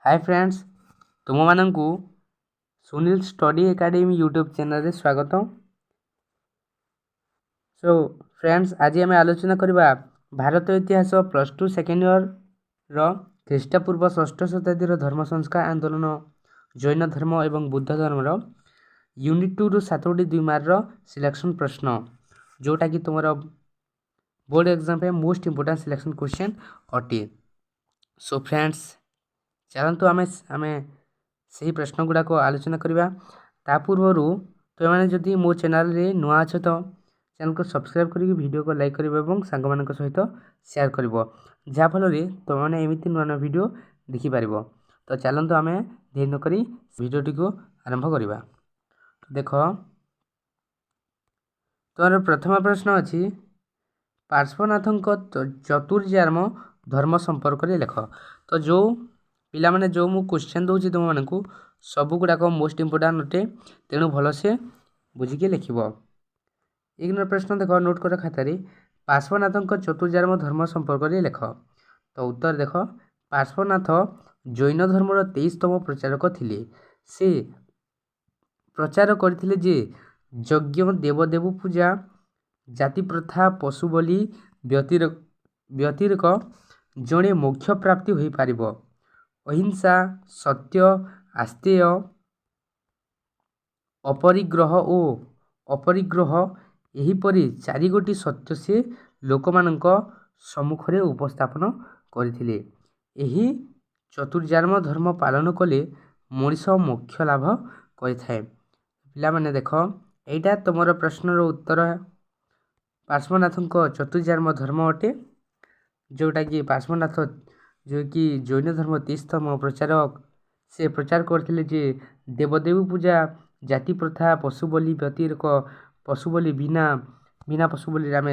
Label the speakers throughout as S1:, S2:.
S1: हाय friends, तुम मानू Sunil study academy YouTube channel स्वागत। सो फ्रेंड्स, आज आम आलोचना करवा भारत इतिहास +2 सेकेंड इयर रो ख्रीष्टपूर्व 6ठ शताब्दी धर्म संस्कार आंदोलन, जैन धर्म एवं बुद्ध धर्म यूनिट 2 रु 7टी 2 मार्क सिलेक्शन प्रश्न, जोटा कि तुम बोर्ड एग्जाम पे मोस्ट इंपोर्टेंट सिलेक्शन क्वेश्चन अटे। सो फ्रेंड्स, चलतु आम से प्रश्न गुड़ाक आलोचना करवा। ता पूर्वर तुमने जदि मो चैनल रे नुआ अछ तो चैनल को सब्सक्राइब करके वीडियो को लाइक कर सांग मान सहित शेयर कर, जहाँफल तुमने एमती नुआ नुआ वीडियो देखिपार। तो चलतु आम देरी नक भिडटी को आरंभ करवा। देख, तुम प्रथम प्रश्न अच्छी पार्श्वनाथ चतुर्जाम धर्म संपर्क लेख। तो जो पिला माने जो मु क्वेश्चन दूसरी तुम मानू सब गुड़ाक मोस्ट इंपोर्टाट अटे, तेणु भलसे बुझिके लिख। एक नंबर प्रश्न देख, नोट कर खातार पार्श्वनाथ चतुर्जाम धर्म संपर्क लेख। तो उत्तर देख, पार्श्वनाथ जैन धर्म 23तम प्रचारक थिले। से प्रचार करथिले जे यज्ञ, देवदेव पूजा, जाति प्रथा, पशु बलि व्यतिरिक जड़े मोक्ष प्राप्ति हो पारिब। अहिंसा, सत्य, आस्तेय, अपरिग्रह एहीपरि 4 गोटी सत्य से लोकमानंक सम्मुखरे उपस्थापन करथिले। एही चतुर्जाम धर्म पालन कले मनीष मोक्ष लाभ करिथाए। पिला माने देख, एटा तुमर प्रश्नर उत्तर पार्श्वनाथ चतुर्जाम धर्म अटे, जोटा कि पार्श्वनाथ जो कि जैन धर्म 23तम प्रचारक, से प्रचार करथिले जे देवदेव पूजा, जाति प्रथा, पशु बलि व्यतिरिक पशु बलि बिना पशु बलि आम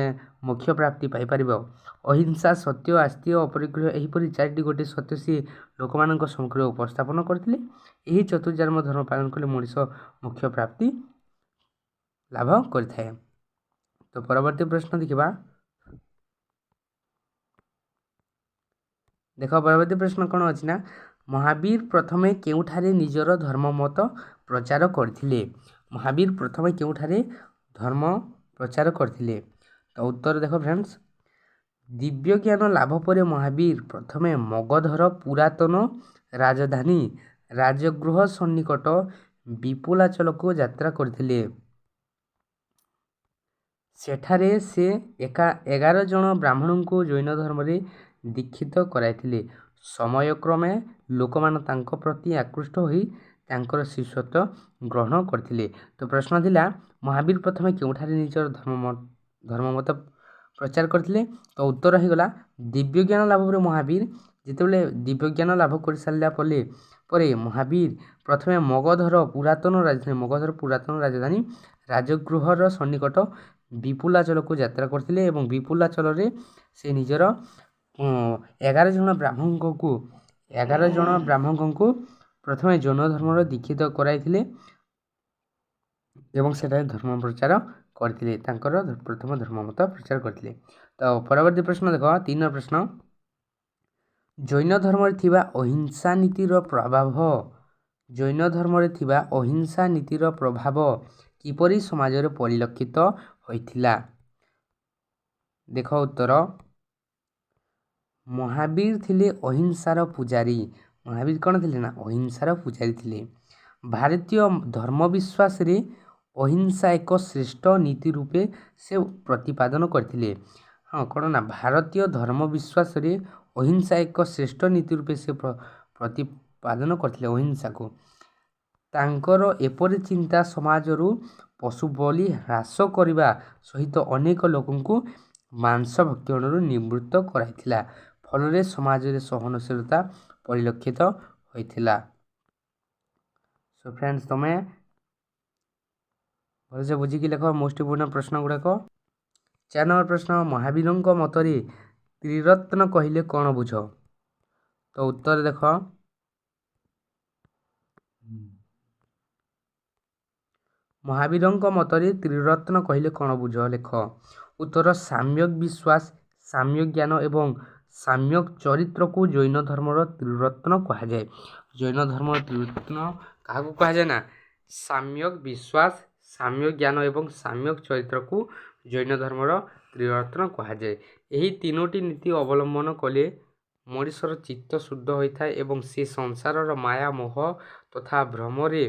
S1: मोक्ष प्राप्ति पाइपर। अहिंसा, सत्य, आस्तेय, अपरिग्रह एहीपरि 4टी गोटे सत्य से लोकमानंक सम्मुखरे उपस्थापन करथिले। एही चतुर्जाम धर्म पालन कले मनीष मोक्ष प्राप्ति लाभ करिथाए। तो परवर्ती प्रश्न देखिबा। देख, परवर्ती प्रश्न कौन अच्छी ना, महावीर प्रथमे केउठारे निजर धर्ममत प्रचार करथिले। महावीर प्रथमे केउठारे धर्म प्रचार करथिले। तो उत्तर देख फ्रेंड्स, दिव्य ज्ञान लाभ पर महावीर प्रथमे मगधर पुरातन राजधानी राजगृह सन्निकट विपुलाचल को यात्रा करथिले। सेठारे से 11 जन ब्राह्मण को जैन धर्म रे दीक्षित कराइथिले। समयक्रमे लोकमान तांको प्रति आकृष्ट होई तांकर शिष्यत्व ग्रहण करथिले। तो प्रश्न थिला, महावीर प्रथमे केउठारे निजर धर्ममत प्रचार करथिले। तो उत्तर हो गला दिव्य ज्ञान लाभ पर महावीर जितेबाला दिव्य ज्ञान लाभ कर सारा परे महावीर प्रथमे मगधर पुरातन राजधानी राजगृहर सन्निकट विपुलाचल को यात्रा करथिले एवं विपुलाचल रे से निजर 11 जन ब्राह्मण को प्रथमे जैन धर्म दीक्षित कराइथिले एवं सेटा धर्म प्रचार करथिले, तांकर प्रथम धर्ममत प्रचार करथिले। तो परवर्ती प्रश्न देख, 3 नंबर प्रश्न, जैन धर्म रे थिबा अहिंसा नीतिर प्रभाव जैन धर्म रे थिबा अहिंसा नीतिर प्रभाव किपरि समाज रे परिलक्षित होइथिला। देख उत्तर, महावीर थिले अहिंसार पूजारी। महावीर कौन थिले ना, अहिंसार पूजारी थिले। भारतीय धर्म विश्वास रे अहिंसा एक श्रेष्ठ नीति रूपे से प्रतिपादन करथिले। हाँ, कौन ना, भारतीय धर्म विश्वास रे अहिंसा एक श्रेष्ठ नीति रूपे से प्रतिपादन करथिले अहिंसा को। तांकर एपरि चिंता समाज रु पशु बलि ह्रास करने सहित अनेक लोकंकु मांस भक्षण निवृत्त कराइथिला। फल समाज रे सहनशीलता परिलक्षित होइथिला। सो फ्रेंड्स, तमे भलसे बुझिकी लेख मोस्ट इम्पोर्टेंट प्रश्न गुड़ाक। 4 नंबर प्रश्न, महावीर मतरे त्रिरत्न कहले कौन बुझ। तो उत्तर देख, महावीर मतरे त्रिरत्न कहले कौन बुझ लेख। उत्तर, साम्यक विश्वास, साम्यक ज्ञान एवं ସାମ୍ୟକ ଚରିତ୍ରକୁ ଜୈନ ଧର୍ମର ତ୍ରିରତ୍ନ କୁହାଯାଏ। ଜୈନ ଧର୍ମର ତ୍ରିରତ୍ନ କାହାକୁ କୁହାଯାଏ ନା ସାମ୍ୟକ ବିଶ୍ୱାସ, ସାମ୍ୟକ ଜ୍ଞାନ ଏବଂ ସାମ୍ୟକ ଚରିତ୍ରକୁ ଜୈନ ଧର୍ମର ତ୍ରିରତ୍ନ କୁହାଯାଏ। ଏହି ତିନୋଟି ନୀତି ଅବଲମ୍ବନ କଲେ ମଣିଷର ଚିତ୍ତ ଶୁଦ୍ଧ ହୋଇଥାଏ ଏବଂ ସେ ସଂସାରର ମାୟା ମୋହ ତଥା ଭ୍ରମରେ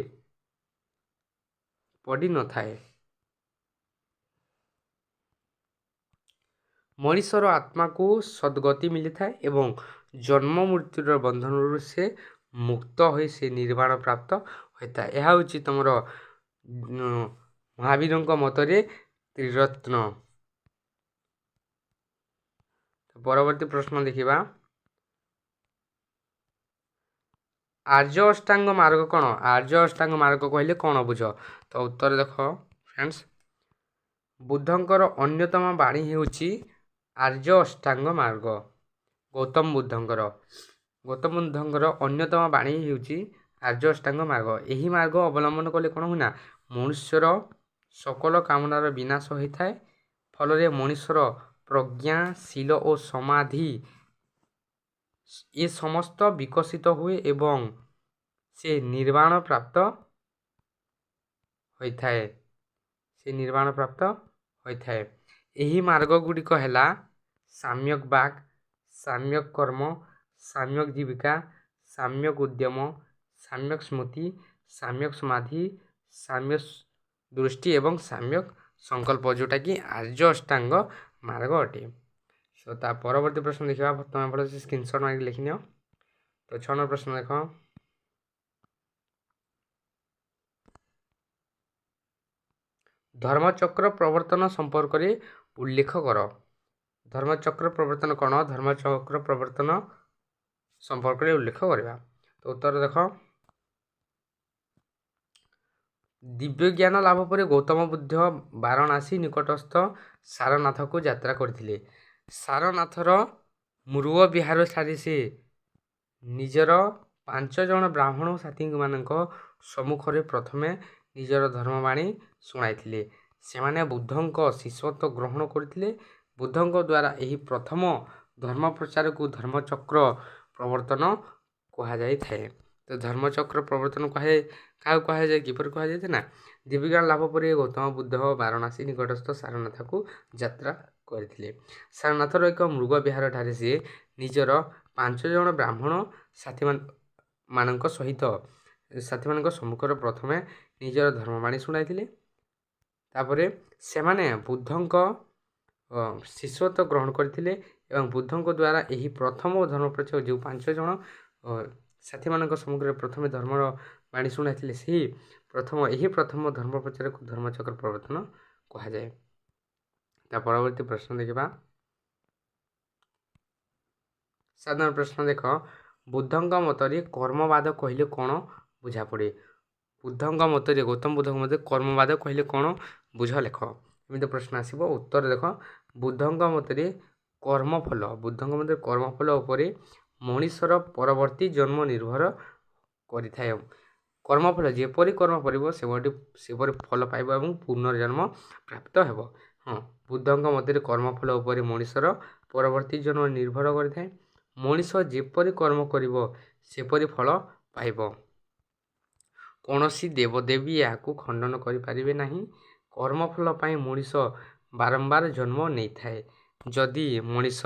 S1: ପଡ଼ିନଥାଏ। ମଣିଷର ଆତ୍ମାକୁ ସଦ୍ଗତି ମିଳିଥାଏ ଏବଂ ଜନ୍ମ ମୃତ୍ୟୁର ବନ୍ଧନରୁ ସେ ମୁକ୍ତ ହୋଇ ସେ ନିର୍ବାଣ ପ୍ରାପ୍ତ ହୋଇଥାଏ। ଏହା ହେଉଛି ତୁମର ମହାବୀରଙ୍କ ମତରେ ତ୍ରିରତ୍ନ। ପରବର୍ତ୍ତୀ ପ୍ରଶ୍ନ ଦେଖିବା, ଆର୍ଯ୍ୟ ଅଷ୍ଟାଙ୍ଗ ମାର୍ଗ କ'ଣ? ଆର୍ଯ୍ୟ ଅଷ୍ଟାଙ୍ଗ ମାର୍ଗ କହିଲେ କ'ଣ ବୁଝ? ତ ଉତ୍ତର ଦେଖ ଫ୍ରେଣ୍ଡସ୍, ବୁଦ୍ଧଙ୍କର ଅନ୍ୟତମ ବାଣୀ ହେଉଛି ଆର୍ଯ୍ୟ ଅଷ୍ଟାଙ୍ଗ ମାର୍ଗ। ଗୌତମ ବୁଦ୍ଧଙ୍କର ଅନ୍ୟତମ ବାଣୀ ହେଉଛି ଆର୍ଯ୍ୟ ଅଷ୍ଟାଙ୍ଗ ମାର୍ଗ। ଏହି ମାର୍ଗ ଅବଲମ୍ବନ କଲେ କ'ଣ ହୁଏ ନା ମନୁଷ୍ୟର ସକଳ କାମନାର ବିନାଶ ହୋଇଥାଏ। ଫଳରେ ମଣିଷର ପ୍ରଜ୍ଞା, ଶୀଳ ଓ ସମାଧି ଏ ସମସ୍ତ ବିକଶିତ ହୁଏ ଏବଂ ସେ ନିର୍ବାଣ ପ୍ରାପ୍ତ ହୋଇଥାଏ। ଏହି ମାର୍ଗ ଗୁଡ଼ିକ ହେଲା ସାମ୍ୟକ ବାକ୍, ସାମ୍ୟକ କର୍ମ, ସାମ୍ୟକ ଜୀବିକା, ସାମ୍ୟକ ଉଦ୍ୟମ, ସାମ୍ୟକ ସ୍ମୃତି, ସାମ୍ୟକ ସମାଧି, ସାମ୍ୟକ ଦୃଷ୍ଟି ଏବଂ ସାମ୍ୟକ ସଂକଳ୍ପ, ଯେଉଁଟାକି ଆର୍ଯ୍ୟ ଅଷ୍ଟାଙ୍ଗ ମାର୍ଗ ଅଟେ। ତା ପରବର୍ତ୍ତୀ ପ୍ରଶ୍ନ ଦେଖିବା, ତମେ ଭଲ ସ୍କ୍ରିନଶଟ୍ ମାରିକି ଲେଖିନିଅ। ତ 6 ନମ୍ବର ପ୍ରଶ୍ନ ଦେଖ, ଧର୍ମଚକ୍ର ପ୍ରବର୍ତ୍ତନ ସମ୍ପର୍କରେ ଉଲ୍ଲେଖ କର। ଧର୍ମଚକ୍ର ପ୍ରବର୍ତ୍ତନ କ'ଣ? ଧର୍ମଚକ୍ର ପ୍ରବର୍ତ୍ତନ ସମ୍ପର୍କରେ ଉଲ୍ଲେଖ କରିବା। ତ ଉତ୍ତର ଦେଖ, ଦିବ୍ୟ ଜ୍ଞାନ ଲାଭ ପରେ ଗୌତମ ବୁଦ୍ଧ ବାରାଣାସୀ ନିକଟସ୍ଥ ସାରନାଥକୁ ଯାତ୍ରା କରିଥିଲେ। ସାରନାଥର ମୃଗ ବିହାରଠାରେ ସେ ନିଜର 5 ଜଣ ବ୍ରାହ୍ମଣ ସାଥୀମାନଙ୍କ ସମ୍ମୁଖରେ ପ୍ରଥମେ ନିଜର ଧର୍ମବାଣୀ ଶୁଣାଇଥିଲେ। ସେମାନେ ବୁଦ୍ଧଙ୍କ ଶିଷ୍ୟତ୍ୱ ଗ୍ରହଣ କରିଥିଲେ। ବୁଦ୍ଧଙ୍କ ଦ୍ୱାରା ଏହି ପ୍ରଥମ ଧର୍ମ ପ୍ରଚାରକୁ ଧର୍ମଚକ୍ର ପ୍ରବର୍ତ୍ତନ କୁହାଯାଇଥାଏ। ତ ଧର୍ମଚକ୍ର ପ୍ରବର୍ତ୍ତନ କାହାକୁ କୁହାଯାଏ, କିପରି କୁହାଯାଇଥାଏ ନା ଦିବ୍ୟଜ୍ଞାନ ଲାଭ ପରେ ଗୌତମ ବୁଦ୍ଧ ବାରାଣାସୀ ନିକଟସ୍ଥ ସାରନାଥକୁ ଯାତ୍ରା କରିଥିଲେ। ସାରନାଥର ଏକ ମୃଗ ବିହାରଠାରେ ସେ ନିଜର 5 ଜଣ ବ୍ରାହ୍ମଣ ସାଥୀମାନଙ୍କ ସମ୍ମୁଖରେ ପ୍ରଥମେ ନିଜର ଧର୍ମବାଣୀ ଶୁଣାଇଥିଲେ। ତାପରେ ସେମାନେ ବୁଦ୍ଧଙ୍କ ଶିଷ୍ୟତ୍ୱ ଗ୍ରହଣ କରିଥିଲେ ଏବଂ ବୁଦ୍ଧଙ୍କ ଦ୍ୱାରା ଏହି ପ୍ରଥମ ଧର୍ମ ପ୍ରଚାର ଯେଉଁ 5 ଜଣ ସାଥୀମାନଙ୍କ ସମ୍ମୁଖରେ ପ୍ରଥମେ ଧର୍ମର ବାଣୀ ଶୁଣାଇଥିଲେ ଏହି ପ୍ରଥମ ଧର୍ମ ପ୍ରଚାରକୁ ଧର୍ମଚକ୍ର ପ୍ରବର୍ତ୍ତନ କୁହାଯାଏ। ତା ପରବର୍ତ୍ତୀ ପ୍ରଶ୍ନ ଦେଖିବା, 7 ନମ୍ବର ପ୍ରଶ୍ନ ଦେଖ, ବୁଦ୍ଧଙ୍କ ମତରେ କର୍ମବାଦ କହିଲେ କ'ଣ ବୁଝାପଡ଼େ? ବୁଦ୍ଧଙ୍କ ମତରେ ଗୌତମ ବୁଦ୍ଧଙ୍କ ମତରେ କର୍ମବାଦ କହିଲେ କ'ଣ ବୁଝ ଲେଖ। ଏମିତି ପ୍ରଶ୍ନ ଆସିବ। ଉତ୍ତର ଦେଖ, ବୁଦ୍ଧଙ୍କ ମତରେ କର୍ମଫଳ ଉପରେ ମଣିଷର ପରବର୍ତ୍ତୀ ଜନ୍ମ ନିର୍ଭର କରିଥାଏ। କର୍ମଫଳ ଯେପରି କର୍ମ କରିବ ସେପରି ଫଳ ପାଇବ ଏବଂ ପୁନର୍ଜନ୍ମ ପ୍ରାପ୍ତ ହେବ। ବୁଦ୍ଧଙ୍କ ମତରେ କର୍ମଫଳ ଉପରେ ମଣିଷର ପରବର୍ତ୍ତୀ ଜନ୍ମ ନିର୍ଭର କରିଥାଏ। ମଣିଷ ଯେପରି କର୍ମ କରିବ ସେପରି ଫଳ ପାଇବ। କୌଣସି ଦେବଦେବୀ ଏହାକୁ ଖଣ୍ଡନ କରିପାରିବେ ନାହିଁ। କର୍ମଫଳ ପାଇଁ ମଣିଷ ବାରମ୍ବାର ଜନ୍ମ ନେଇଥାଏ। ଯଦି ମଣିଷ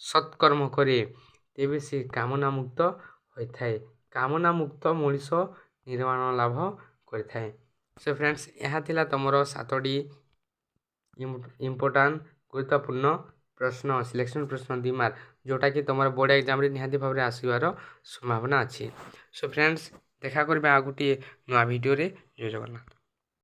S1: ସତ୍କର୍ମ କରେ ତେବେ ସେ କାମନାମୁକ୍ତ ହୋଇଥାଏ। କାମନାମୁକ୍ତ ମଣିଷ ନିର୍ବାଣ ଲାଭ କରିଥାଏ। ସୋ ଫ୍ରେଣ୍ଡସ୍, ଏହା ଥିଲା ତୁମର 7ଟି ଇମ୍ପୋର୍ଟାଣ୍ଟ ଗୁରୁତ୍ୱପୂର୍ଣ୍ଣ ପ୍ରଶ୍ନ, ସିଲେକ୍ସନ୍ ପ୍ରଶ୍ନ 2 ମାର୍କ, ଯେଉଁଟାକି ତୁମର ବୋର୍ଡ଼ ଏକ୍ଜାମ୍ରେ ନିହାତି ଭାବରେ ଆସିବାର ସମ୍ଭାବନା ଅଛି। ସୋ ଫ୍ରେଣ୍ଡସ୍, ଦେଖା କରିବା ଆଉ ଗୋଟିଏ ନୂଆ ଭିଡ଼ିଓରେ। ଜୟ ଜଗନ୍ନାଥ।